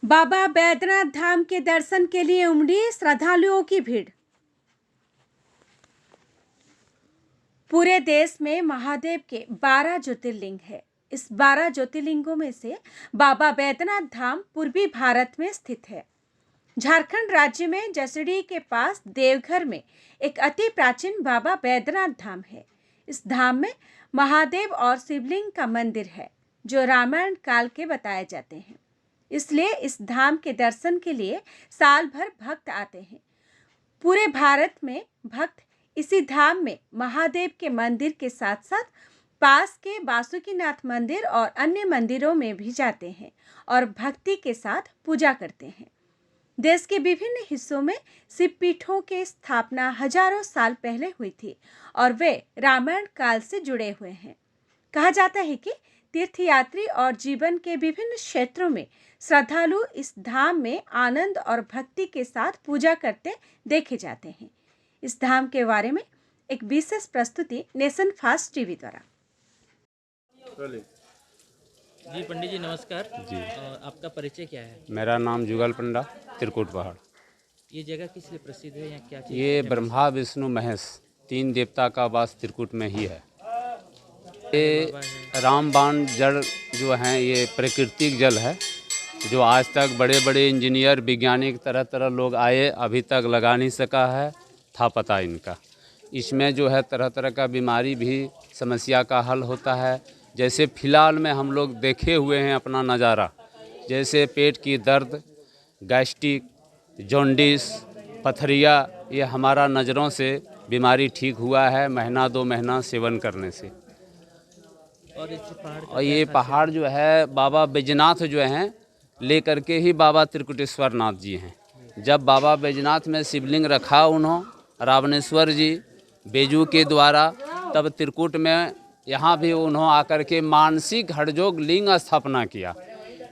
बाबा बैद्यनाथ धाम के दर्शन के लिए उमड़ी श्रद्धालुओं की भीड़। पूरे देश में महादेव के 12 ज्योतिर्लिंग है। इस 12 ज्योतिर्लिंगों में से बाबा बैद्यनाथ धाम पूर्वी भारत में स्थित है। झारखंड राज्य में जसड़ी के पास देवघर में एक अति प्राचीन बाबा बैद्यनाथ धाम है। इस धाम में महादेव और शिवलिंग का मंदिर है जो रामायण काल के बताए जाते हैं। इसलिए इस धाम के दर्शन के लिए साल भर भक्त आते हैं। पूरे भारत में भक्त इसी धाम में महादेव के मंदिर के साथ साथ पास के बासुकीनाथ मंदिर और अन्य मंदिरों में भी जाते हैं और भक्ति के साथ पूजा करते हैं। देश के विभिन्न हिस्सों में शिव पीठों की स्थापना हजारों साल पहले हुई थी और वे रामायण काल से जुड़े हुए हैं। कहा जाता है कि तीर्थयात्री और जीवन के विभिन्न क्षेत्रों में श्रद्धालु इस धाम में आनंद और भक्ति के साथ पूजा करते देखे जाते हैं। इस धाम के बारे में एक विशेष प्रस्तुति नेशन फास्ट टीवी द्वारा। जी पंडित जी नमस्कार जी। आपका परिचय क्या है? मेरा नाम जुगल पंडा, त्रिकुट पहाड़। ये जगह किस लिए प्रसिद्ध है या क्या चीज़ ये ब्रह्मा विष्णु महेश 3 देवता का वास त्रिकुट में ही है। ये रामबाण जल जो हैं ये प्राकृतिक जल है जो आज तक बड़े बड़े इंजीनियर वैज्ञानिक तरह तरह लोग आए अभी तक लगा नहीं सका है, था पता इनका। इसमें जो है तरह तरह का बीमारी भी समस्या का हल होता है। जैसे फ़िलहाल में हम लोग देखे हुए हैं अपना नज़ारा, जैसे पेट की दर्द, गैस्ट्रिक, जॉन्डिस, पथरिया, ये हमारा नज़रों से बीमारी ठीक हुआ है महीना 2 महीना सेवन करने से। और ये पहाड़ जो है बाबा बैजनाथ जो हैं ले करके ही बाबा त्रिकुटेश्वर नाथ जी हैं। जब बाबा बैजनाथ में शिवलिंग रखा उन्होंने रावणेश्वर जी बेजू के द्वारा, तब त्रिकुट में यहाँ भी उन्होंने आकर के मानसिक हठयोग लिंग स्थापना किया।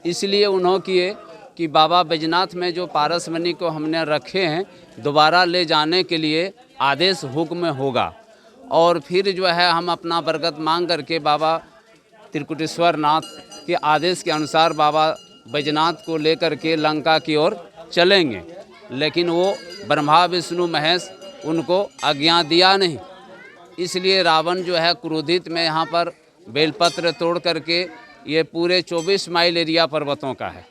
इसलिए उन्होंने किए कि बाबा बैजनाथ में जो पारसमणि को हमने रखे हैं दोबारा ले जाने के लिए आदेश हुक्म होगा। और फिर जो है हम अपना बरकत मांग करके बाबा त्रिकुटेश्वर नाथ के आदेश के अनुसार बाबा बैजनाथ को लेकर के लंका की ओर चलेंगे। लेकिन वो ब्रह्मा विष्णु महेश उनको आज्ञा दिया नहीं। इसलिए रावण जो है क्रोधित में यहाँ पर बेलपत्र तोड़ करके, ये पूरे 24 माइल एरिया पर्वतों का है,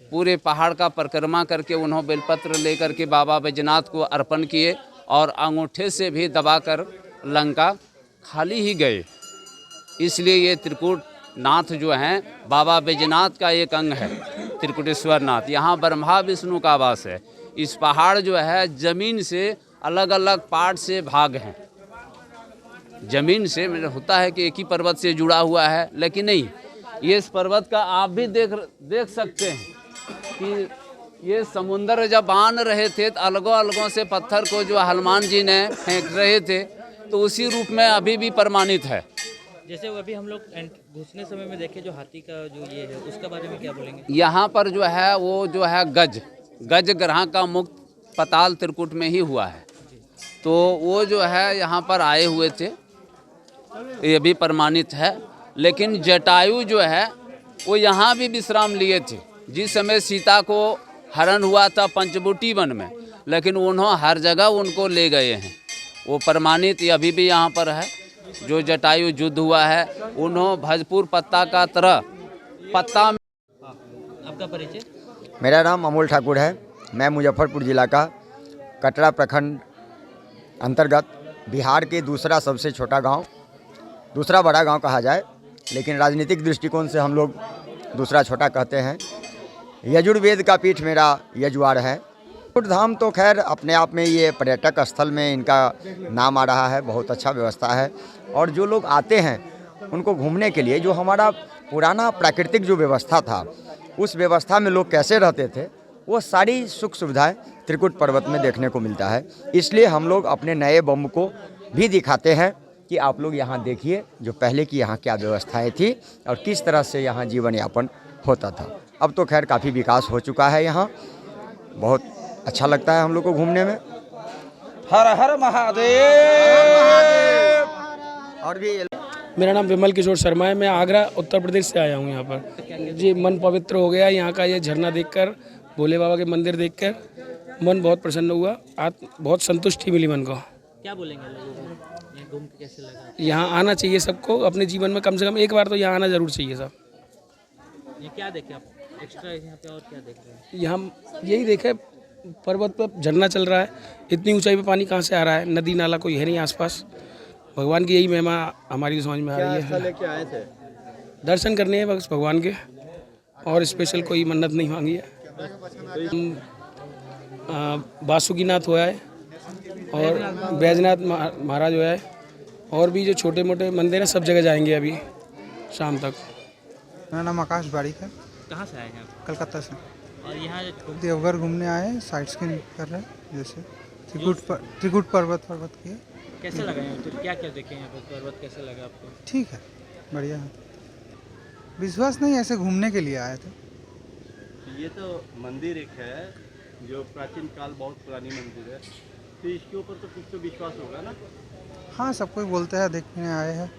पूरे पहाड़ का परिक्रमा करके उन्होंने बेलपत्र लेकर के बाबा बैजनाथ को अर्पण किए और अंगूठे से भी दबाकर लंका खाली ही गए। इसलिए ये त्रिकुट नाथ जो हैं बाबा बैजनाथ का एक अंग है त्रिकुटेश्वर नाथ। यहाँ ब्रह्मा विष्णु का वास है। इस पहाड़ जो है ज़मीन से अलग अलग पार्ट से भाग हैं। ज़मीन से मतलब होता है कि एक ही पर्वत से जुड़ा हुआ है, लेकिन नहीं, ये इस पर्वत का आप भी देख सकते हैं कि ये समुंदर जब बांध रहे थे तो अलगों अलगों से पत्थर को जो हनुमान जी ने फेंक रहे थे तो उसी रूप में अभी भी प्रमाणित है। जैसे वो अभी हम लोग घुसने समय में देखे जो हाथी का जो ये है उसका बारे में क्या बोलेंगे? यहाँ पर जो है वो जो है गज ग्रह का मुक्त पताल त्रिकुट में ही हुआ है। तो वो जो है यहाँ पर आए हुए थे, ये भी प्रमाणित है। लेकिन जटायु जो है वो यहाँ भी विश्राम लिए थे जिस समय सीता को हरण हुआ था पंचवटी वन में, लेकिन उन्होंने हर जगह उनको ले गए हैं। वो प्रमाणित अभी भी यहाँ पर है। जो जटायु युद्ध हुआ है उन्होंने भजपुर पत्ता का तरह पत्ता। आपका परिचय? मेरा नाम अमोल ठाकुर है। मैं मुजफ्फरपुर जिला का कटरा प्रखंड अंतर्गत बिहार के दूसरा सबसे छोटा गांव, दूसरा बड़ा गांव कहा जाए, लेकिन राजनीतिक दृष्टिकोण से हम लोग दूसरा छोटा कहते हैं। यजुर्वेद का पीठ मेरा यजुआर है। त्रिकुट धाम तो खैर अपने आप में ये पर्यटक स्थल में इनका नाम आ रहा है, बहुत अच्छा व्यवस्था है। और जो लोग आते हैं उनको घूमने के लिए जो हमारा पुराना प्राकृतिक जो व्यवस्था था उस व्यवस्था में लोग कैसे रहते थे वो सारी सुख सुविधाएं त्रिकुट पर्वत में देखने को मिलता है। इसलिए हम लोग अपने नए बम को भी दिखाते हैं कि आप लोग यहाँ देखिए जो पहले की यहाँ क्या व्यवस्थाएं थी और किस तरह से यहाँ जीवन यापन होता था। अब तो खैर काफ़ी विकास हो चुका है, यहाँ बहुत अच्छा लगता है हम लोग को घूमने में। हर हर महादेव। और भी मेरा नाम विमल किशोर शर्मा है। मैं आगरा उत्तर प्रदेश से आया हूँ यहाँ पर। जी मन पवित्र हो गया यहाँ का ये झरना देखकर, भोले बाबा के मंदिर देखकर मन बहुत प्रसन्न हुआ। बहुत संतुष्टि मिली मन को। क्या बोलेंगे लोगों को, यहाँ घूम के कैसे लगा? यहाँ आना चाहिए सबको, अपने जीवन में कम से कम एक बार तो यहाँ आना जरूर चाहिए सब। ये क्या देखे आप एक्स्ट्रा यहाँ पे, और क्या देख रहे हैं? यहाँ यही देखे पर्वत पर झरना चल रहा है, इतनी ऊंचाई पे पानी कहाँ से आ रहा है, नदी नाला कोई है नहीं आसपास। भगवान की यही महिमा हमारी समझ में आ रही है। लेके आए थे? दर्शन करने हैं बस भगवान के, और स्पेशल कोई मन्नत नहीं मांगी है। बासुकीनाथ हुआ है और बैजनाथ महाराज हुआ है, और भी जो छोटे मोटे मंदिर हैं सब जगह जाएंगे अभी शाम तक। मेरा नाम आकाश बारीक है, कहाँ से आए हैं आप? कलकत्ता से। और यहाँ देवघर घूमने आए हैं, साइट स्किन कर रहे हैं, जैसे त्रिकुट पर्वत की। कैसे लगा यहाँ पे? क्या क्या देखे यहाँ पे? पर्वत कैसे लगा आपको? ठीक है, बढ़िया है। विश्वास नहीं, ऐसे घूमने के लिए आए थे। ये तो मंदिर एक है जो प्राचीन काल, बहुत पुरानी मंदिर है, तो इसके ऊपर तो कुछ तो विश्वास होगा ना? हाँ, सब कोई बोलते हैं, देखने आए हैं।